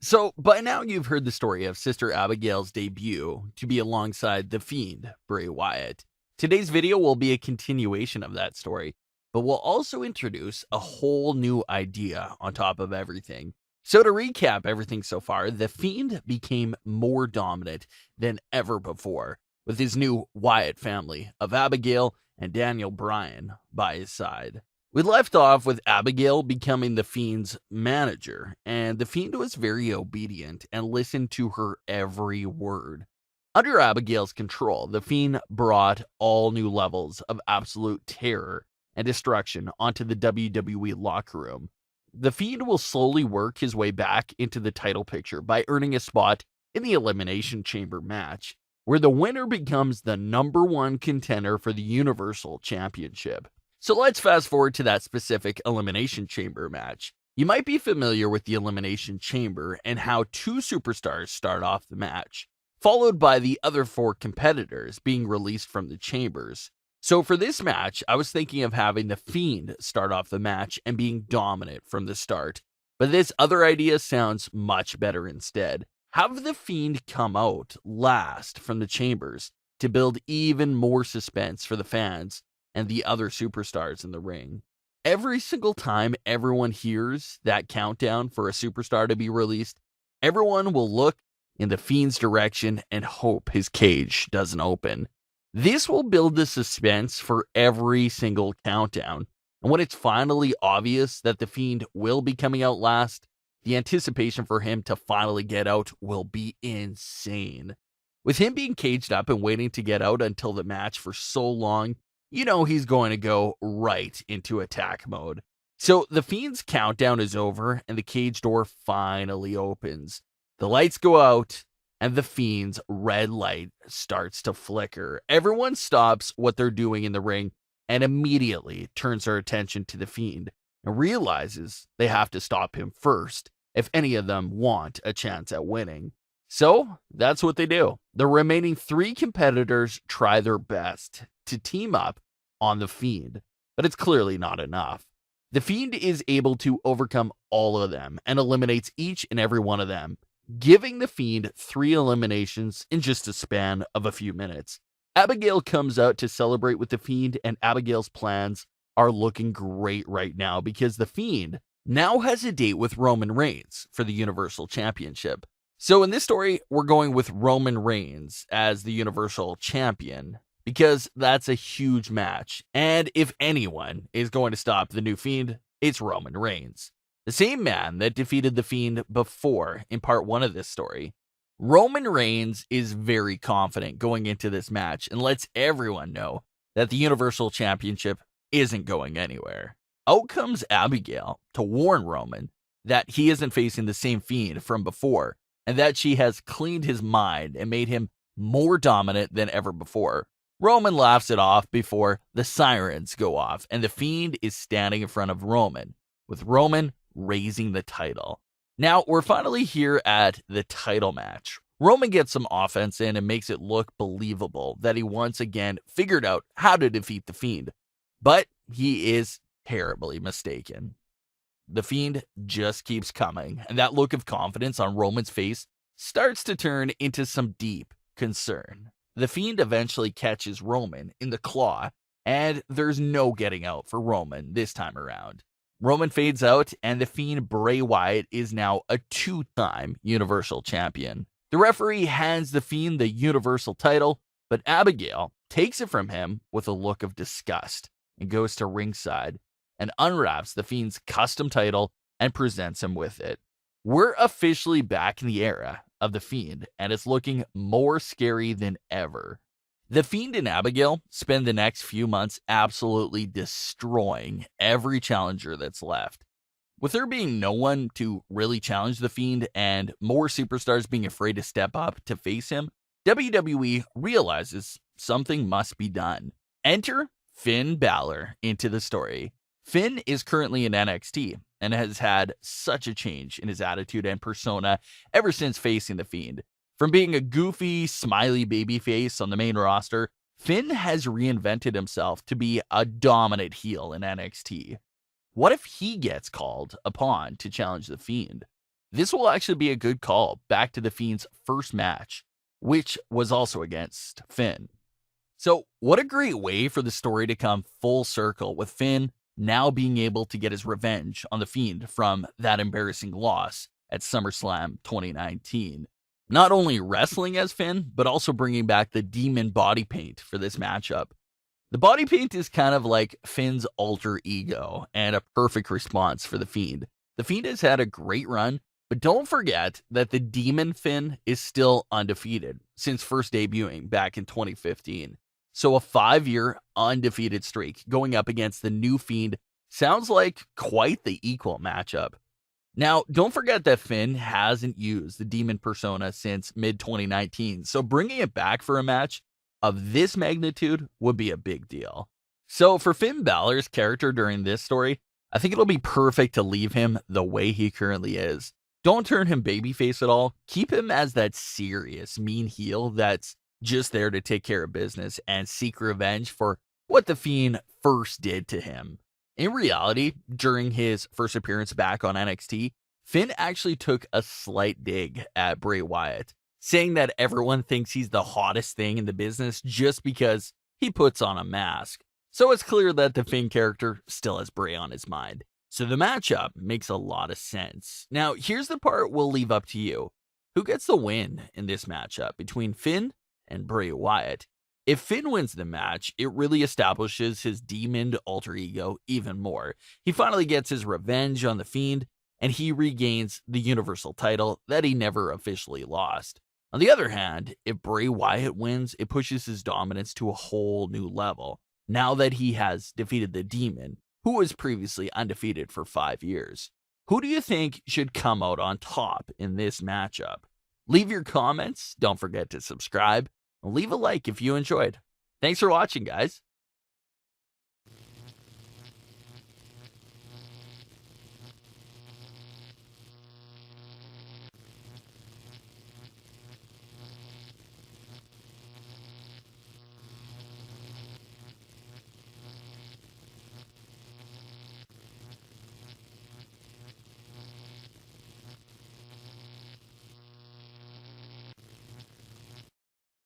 So, by now you've heard the story of Sister Abigail's debut to be alongside the Fiend, Bray Wyatt. Today's video will be a continuation of that story, but we'll also introduce a whole new idea on top of everything. So, to recap everything so far, the Fiend became more dominant than ever before, with his new Wyatt family of Abigail and Daniel Bryan by his side. We left off with Abigail becoming the Fiend's manager, and the Fiend was very obedient and listened to her every word. Under Abigail's control, the Fiend brought all new levels of absolute terror and destruction onto the WWE locker room. The Fiend will slowly work his way back into the title picture by earning a spot in the Elimination Chamber match, where the winner becomes the #1 contender for the Universal Championship. So let's fast forward to that specific Elimination Chamber match. You might be familiar with the Elimination Chamber and how two superstars start off the match, followed by the other 4 competitors being released from the chambers. So for this match, I was thinking of having the Fiend start off the match and being dominant from the start. But this other idea sounds much better instead. Have the Fiend come out last from the chambers to build even more suspense for the fans and the other superstars in the ring. Every single time everyone hears that countdown for a superstar to be released, everyone will look in the Fiend's direction and hope his cage doesn't open. This will build the suspense for every single countdown. And when it's finally obvious that the Fiend will be coming out last, the anticipation for him to finally get out will be insane. With him being caged up and waiting to get out until the match for so long, you know he's going to go right into attack mode. So the Fiend's countdown is over and the cage door finally opens. The lights go out and the Fiend's red light starts to flicker. Everyone stops what they're doing in the ring and immediately turns their attention to the Fiend and realizes they have to stop him first if any of them want a chance at winning. So that's what they do. The remaining 3 competitors try their best to team up on the Fiend, but it's clearly not enough. The Fiend is able to overcome all of them and eliminates each and every one of them, giving the Fiend 3 eliminations in just a span of a few minutes. Abigail comes out to celebrate with the Fiend, and Abigail's plans are looking great right now because the Fiend now has a date with Roman Reigns for the Universal Championship. So in this story, we're going with Roman Reigns as the Universal Champion because that's a huge match. And if anyone is going to stop the new Fiend, it's Roman Reigns, the same man that defeated the Fiend before in part 1 of this story. Roman Reigns is very confident going into this match and lets everyone know that the Universal Championship isn't going anywhere. Out comes Abigail to warn Roman that he isn't facing the same Fiend from before, and that she has cleaned his mind and made him more dominant than ever before. Roman laughs it off before the sirens go off, and the Fiend is standing in front of Roman, with Roman raising the title. Now, we're finally here at the title match. Roman gets some offense in and makes it look believable that he once again figured out how to defeat the Fiend. But he is terribly mistaken. The Fiend just keeps coming, and that look of confidence on Roman's face starts to turn into some deep concern. The Fiend eventually catches Roman in the claw, and there's no getting out for Roman this time around. Roman fades out, and the Fiend Bray Wyatt is now a 2-time Universal Champion. The referee hands the Fiend the Universal title, but Abigail takes it from him with a look of disgust and goes to ringside and unwraps the Fiend's custom title and presents him with it. We're officially back in the era of the Fiend, and it's looking more scary than ever. The Fiend and Abigail spend the next few months absolutely destroying every challenger that's left. With there being no one to really challenge the Fiend and more superstars being afraid to step up to face him, WWE realizes something must be done. Enter Finn Balor into the story. Finn is currently in NXT and has had such a change in his attitude and persona ever since facing the Fiend. From being a goofy, smiley babyface on the main roster, Finn has reinvented himself to be a dominant heel in NXT. What if he gets called upon to challenge the Fiend? this will actually be a good call back to the Fiend's first match, which was also against Finn. So, what a great way for the story to come full circle with Finn now being able to get his revenge on the Fiend from that embarrassing loss at SummerSlam 2019. Not only wrestling as Finn, but also bringing back the demon body paint for this matchup. The body paint is kind of like Finn's alter ego and a perfect response for the Fiend. The Fiend has had a great run, but don't forget that the Demon Finn is still undefeated since first debuting back in 2015. So a 5-year undefeated streak going up against the new Fiend sounds like quite the equal matchup. Now, don't forget that Finn hasn't used the Demon persona since mid-2019, so bringing it back for a match of this magnitude would be a big deal. So for Finn Balor's character during this story, I think it'll be perfect to leave him the way he currently is. Don't turn him babyface at all. Keep him as that serious, mean heel that's just there to take care of business and seek revenge for what the Fiend first did to him. In reality, during his first appearance back on NXT, Finn actually took a slight dig at Bray Wyatt, saying that everyone thinks he's the hottest thing in the business just because he puts on a mask. So it's clear that the Finn character still has Bray on his mind. So the matchup makes a lot of sense. Now, here's the part we'll leave up to you. Who gets the win in this matchup between Finn and Bray Wyatt? If Finn wins the match, it really establishes his demon alter ego even more. He finally gets his revenge on the Fiend, and he regains the Universal title that he never officially lost. On the other hand, if Bray Wyatt wins, it pushes his dominance to a whole new level, now that he has defeated the Demon, who was previously undefeated for 5 years. Who do you think should come out on top in this matchup? Leave your comments, don't forget to subscribe, and leave a like if you enjoyed. Thanks for watching, guys.